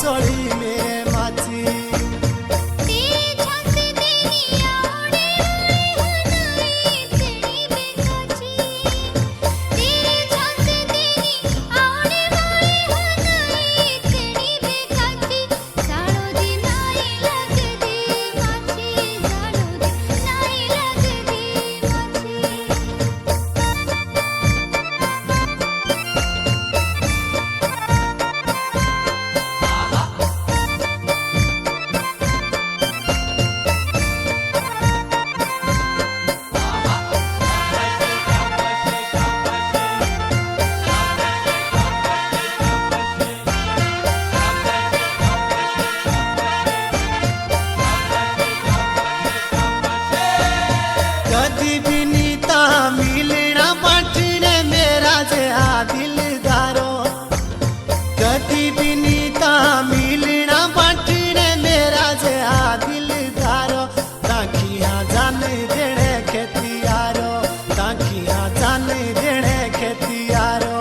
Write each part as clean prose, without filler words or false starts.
चोली मेरे माची कदी भी नीता मिलना बाटने मेरा जे दिलदारो कदी भी नीता मिलना बाटने मेरा जे दिलदारो ताकिया जाने देने खेतियारो ताकिया जाने देने खेतियारो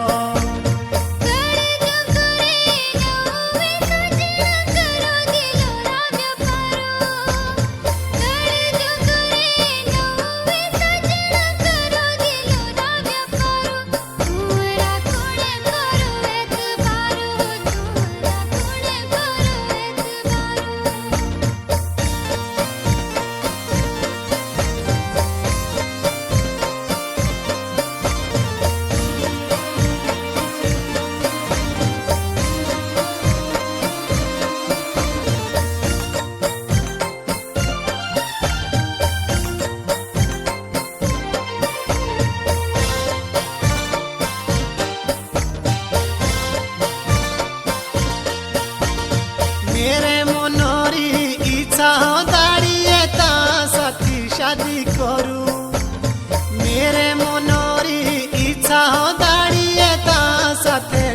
मेरे मनोरी इच्छा दाड़िए ता साथी शादी करूं मेरे मनोरी इच्छा दाड़िए ता साथे